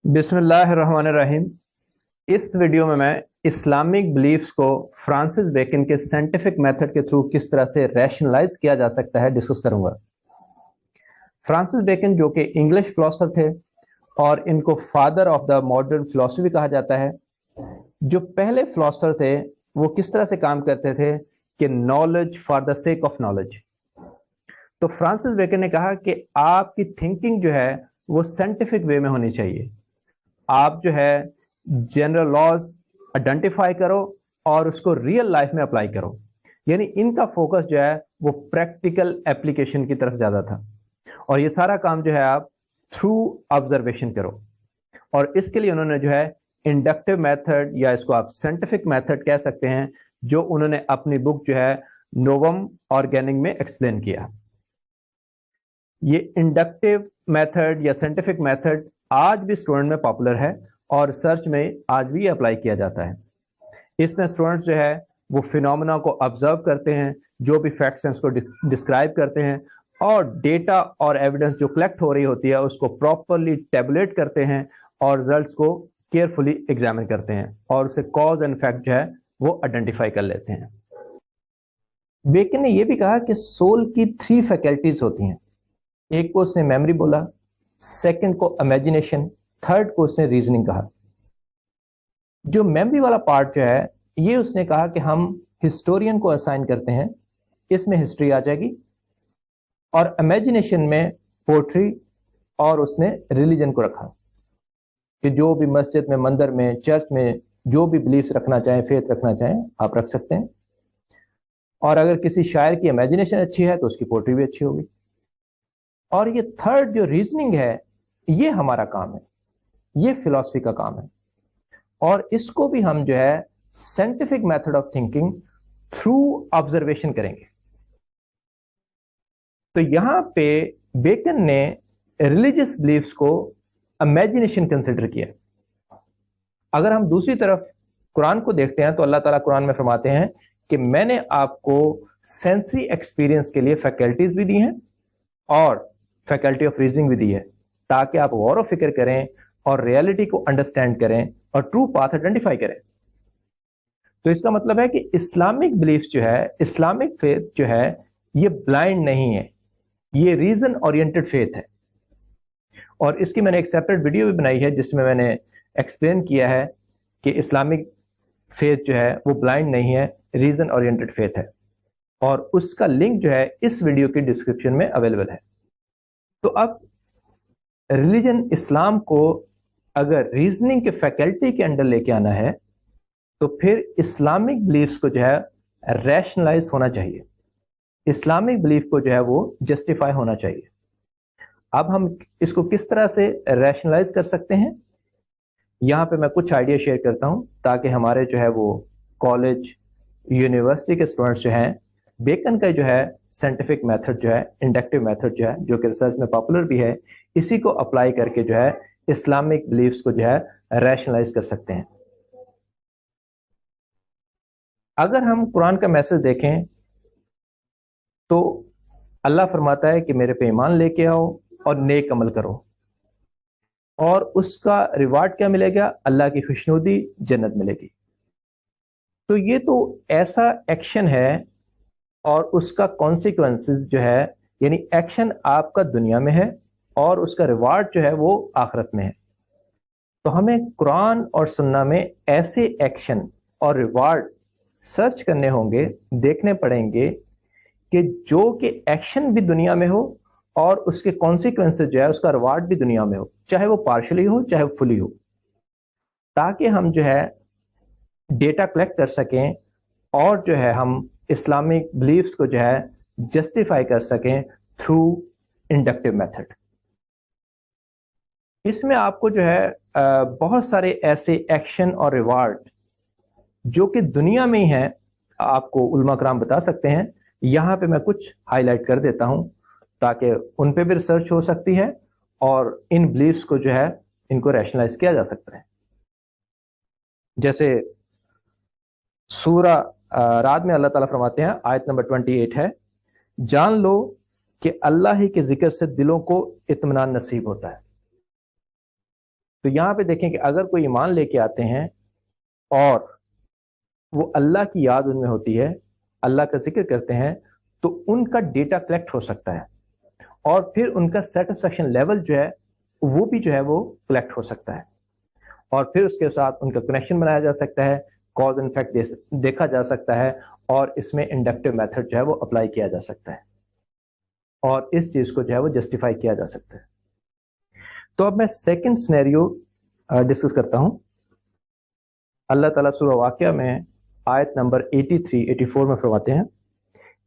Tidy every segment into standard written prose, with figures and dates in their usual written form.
बिस्मिल्लाहिर्रहमानिर्रहीम। इस वीडियो में मैं इस्लामिक बिलीफ्स को फ्रांसिस बेकन के साइंटिफिक मेथड के थ्रू किस तरह से रैशनलाइज किया जा सकता है डिस्कस करूंगा। फ्रांसिस बेकन जो कि इंग्लिश फिलोसफर थे और इनको father of the modern philosophy कहा जाता है। जो पहले फिलोसफर थे वो किस तरह से काम करते थे कि knowledge for the sake of knowledge. तो फ्रांसिस बेकन ने कहा कि आपकी थिंकिंग जो है वो साइंटिफिक वे में होनी चाहिए। आप जो है जनरल लॉज आइडेंटिफाई करो और उसको रियल लाइफ में अप्लाई करो। यानी इनका फोकस जो है वो प्रैक्टिकल एप्लीकेशन की तरफ ज्यादा था और ये सारा काम जो है आप थ्रू ऑब्जर्वेशन करो। और इसके लिए उन्होंने जो है इंडक्टिव मेथड या इसको आप साइंटिफिक मेथड कह सकते हैं, जो उन्होंने अपनी बुक जो है नोवम ऑर्गेनिक में एक्सप्लेन किया। ये इंडक्टिव मेथड या साइंटिफिक मेथड आज भी स्टूडेंट में पॉपुलर है और रिसर्च में आज भी अप्लाई किया जाता है। इसमें स्टूडेंट्स जो है वो फिनोमेना को ऑब्जर्व करते हैं, जो भी फैक्ट्स हैं उसको डिस्क्राइब करते हैं और डेटा और एविडेंस जो कलेक्ट हो रही होती है उसको प्रॉपरली टेबुलेट करते हैं और रिजल्ट्स को केयरफुली एग्जामिन करते हैं और उसे कॉज एंड इफेक्ट जो है वो आइडेंटिफाई कर लेते हैं। बेकन ने यह भी कहा कि सोल की 3 फैकल्टीज होती हैं। एक को उसने मेमोरी बोला, सेकंड को इमेजिनेशन, थर्ड को उसने रीजनिंग कहा। जो मेमोरी वाला पार्ट जो है ये उसने कहा कि हम हिस्टोरियन को असाइन करते हैं, इसमें हिस्ट्री आ जाएगी। और इमेजिनेशन में पोएट्री और उसने रिलीजन को रखा कि जो भी मस्जिद में, मंदिर में, चर्च में जो भी बिलीफ्स रखना चाहें, फेथ रखना चाहें आप रख सकते हैं। और अगर किसी शायर की इमेजिनेशन अच्छी है तो उसकी पोएट्री भी अच्छी होगी। और ये थर्ड जो रीजनिंग है ये हमारा काम है, ये फिलॉसफी का काम है और इसको भी हम जो है scientific method of thinking through observation करेंगे। तो यहां पे बेकन ने रिलीजियस बिलीफ्स को इमेजिनेशन कंसिडर किया। अगर हम दूसरी तरफ कुरान को देखते हैं तो अल्लाह ताला कुरान में फरमाते हैं कि मैंने आपको सेंसरी एक्सपीरियंस के लिए फैकल्टीज भी दी हैं और फैकल्टी ऑफ रीजनिंग भी दी है, ताकि आप गौर व फिक्र करें और रियलिटी को अंडरस्टैंड करें और ट्रू पाथ आइडेंटिफाई करें। तो इसका मतलब है कि इस्लामिक बिलीफ जो है, इस्लामिक फेथ जो है ये ब्लाइंड नहीं है, ये रीजन ओरिएंटेड फेथ है। और इसकी मैंने एक सेपरेट वीडियो भी बनाई है जिसमें मैंने एक्सप्लेन किया है कि इस्लामिक फेथ जो है वो ब्लाइंड नहीं है, रीजन ओरिएंटेड फेथ है। और उसका लिंक जो है इस वीडियो की डिस्क्रिप्शन में अवेलेबल है। तो अब रिलीजन इस्लाम को अगर रीजनिंग के फैकल्टी के अंडर लेके आना है तो फिर इस्लामिक बिलीफ्स को जो है रैशनलाइज होना चाहिए, इस्लामिक बिलीफ को जो है वो जस्टिफाई होना चाहिए। अब हम इसको किस तरह से रैशनलाइज कर सकते हैं, यहां पे मैं कुछ आइडिया शेयर करता हूं ताकि हमारे जो है वो कॉलेज, यूनिवर्सिटी के स्टूडेंट्स जो हैं बेकन का जो है साइंटिफिक मेथड जो है, इंडक्टिव मेथड जो है, जो कि रिसर्च में पॉपुलर भी है, इसी को अप्लाई करके जो है इस्लामिक बिलीफ्स को जो है रैशनलाइज कर सकते हैं। अगर हम कुरान का मैसेज देखें तो अल्लाह फरमाता है कि मेरे पे ईमान लेके आओ और नेक अमल करो और उसका रिवार्ड क्या मिलेगा, अल्लाह की खुशनुदी, जन्नत मिलेगी। तो ये तो ऐसा एक्शन है और उसका कॉन्सिक्वेंसेस जो है, यानी एक्शन आपका दुनिया में है और उसका रिवार्ड जो है वो आखिरत में है। तो हमें कुरान और सुन्ना में ऐसे एक्शन और रिवार्ड सर्च करने होंगे, देखने पड़ेंगे कि जो कि एक्शन भी दुनिया में हो और उसके कॉन्सिक्वेंसेस जो है, उसका रिवार्ड भी दुनिया में हो, चाहे वो पार्शली हो चाहे वो फुली हो, ताकि हम जो है डेटा कलेक्ट कर सकें और जो है हम इस्लामिक बिलीफ्स को जो है जस्टिफाई कर सकें थ्रू इंडक्टिव मेथड। इसमें आपको जो है बहुत सारे ऐसे एक्शन और रिवार्ड जो कि दुनिया में ही हैं आपको उलमा कराम बता सकते हैं। यहां पे मैं कुछ हाईलाइट कर देता हूं ताकि उन पे भी रिसर्च हो सकती है और इन बिलीफ्स को जो है इनको रैशनलाइज किया जा सकता है। जैसे सूरा रात में अल्लाह ताला फरमाते हैं, आयत नंबर 28 है, जान लो कि अल्लाह ही के जिक्र से दिलों को इत्मीनान नसीब होता है। तो यहाँ पे देखें कि अगर कोई ईमान लेके आते हैं और वो अल्लाह की याद उनमें होती है, अल्लाह का जिक्र करते हैं, तो उनका डेटा कलेक्ट हो सकता है और फिर उनका सेटिस्फेक्शन लेवल जो है वो भी जो है वो कलेक्ट हो सकता है और फिर उसके साथ उनका कनेक्शन बनाया जा सकता है, कॉज एंड इफेक्ट देखा जा सकता है और इसमें इंडक्टिव मेथड जो है वो अप्लाई किया जा सकता है और इस चीज को जो है वो जस्टिफाई किया जा सकता है। तो अब मैं सेकंड सिनेरियो डिस्कस करता हूं। अल्लाह ताला सूरह वाक़िया में आयत नंबर 83-84 में फरमाते हैं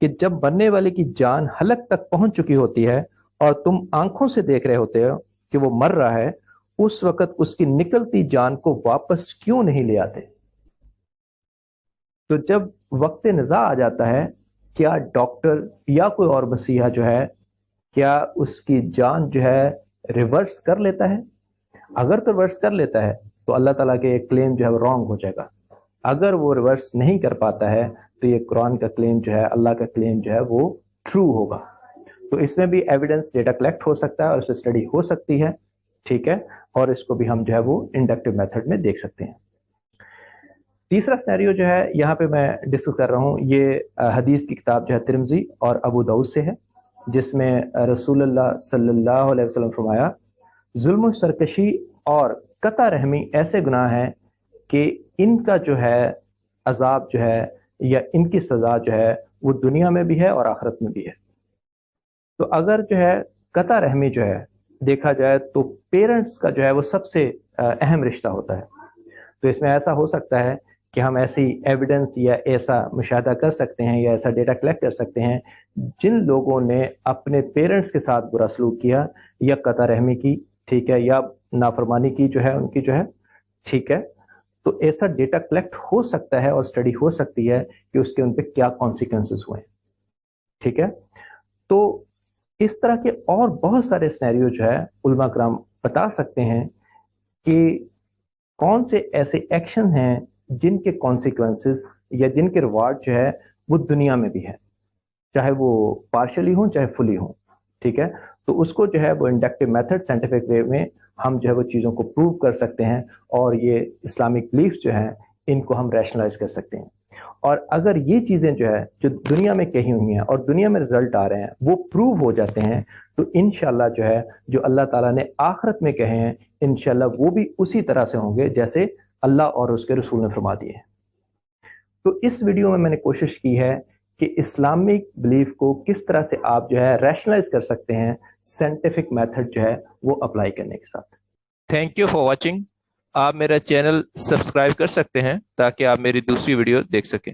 कि जब मरने वाले की जान हलक तक पहुंच चुकी होती है और तुम आंखों से देख रहे होते हो कि वो मर रहा है, उस वक्त उसकी निकलती जान को वापस क्यों नहीं ले आते? तो जब वक्त निज़ा आ जाता है, क्या डॉक्टर या कोई और मसीहा जो है, क्या उसकी जान जो है रिवर्स कर लेता है? अगर तो रिवर्स कर लेता है तो अल्लाह ताला के एक क्लेम जो है वो रॉन्ग हो जाएगा। अगर वो रिवर्स नहीं कर पाता है तो ये कुरान का क्लेम जो है, अल्लाह का क्लेम जो है वो ट्रू होगा। तो इसमें भी एविडेंस डेटा कलेक्ट हो सकता है और इसमें स्टडी हो सकती है, ठीक है, और इसको भी हम जो है वो इंडक्टिव मेथड में देख सकते हैं। तीसरा सिनेरियो जो है यहाँ पे मैं डिस्कस कर रहा हूँ, ये हदीस की किताब जो है तिरमिज़ी और अबू दाऊद से है, जिसमें रसूलुल्लाह सल्लल्लाहु अलैहि वसल्लम फरमाया, जुल्म सरकशी और कता रहमी ऐसे गुनाह हैं कि इनका जो है अजाब जो है या इनकी सजा जो है वो दुनिया में भी है और आखिरत में भी है। तो अगर जो है कता रहमी जो है देखा जाए तो पेरेंट्स का जो है वो सबसे अहम रिश्ता होता है। तो इसमें ऐसा हो सकता है कि हम ऐसी एविडेंस या ऐसा मुशाहदा कर सकते हैं या ऐसा डेटा कलेक्ट कर सकते हैं जिन लोगों ने अपने पेरेंट्स के साथ बुरा सलूक किया या कता रहमी की, ठीक है, या नाफरमानी की जो है उनकी जो है, ठीक है, तो ऐसा डेटा कलेक्ट हो सकता है और स्टडी हो सकती है कि उसके उन पे क्या कॉन्सिक्वेंसेस हुए, ठीक है। तो इस तरह के और बहुत सारे सिनेरियो जो है उलमा कराम बता सकते हैं कि कौन से ऐसे एक्शन हैं जिनके कॉन्सिक्वेंसेस या जिनके रिवार्ड जो है वो दुनिया में भी है, चाहे वो पार्शली हो चाहे फुली हो, ठीक है। तो उसको जो है वो इंडक्टिव मेथड साइंटिफिक वे में हम जो है वो चीज़ों को प्रूव कर सकते हैं और ये इस्लामिक बिलीफ जो है इनको हम रैशनलाइज कर सकते हैं। और अगर ये चीज़ें जो है जो दुनिया में कही हुई हैं और दुनिया में रिजल्ट आ रहे हैं वो प्रूव हो जाते हैं, तो इंशाल्लाह जो है जो अल्लाह ताला ने आखिरत में कहे हैं इंशाल्लाह वो भी उसी तरह से होंगे जैसे अल्लाह और उसके रसूल ने फरमा दिए हैं। तो इस वीडियो में मैंने कोशिश की है कि इस्लामिक बिलीफ को किस तरह से आप जो है रैशनलाइज कर सकते हैं साइंटिफिक मेथड जो है वो अप्लाई करने के साथ। Thank you for watching. आप मेरा चैनल सब्सक्राइब कर सकते हैं ताकि आप मेरी दूसरी वीडियो देख सकें।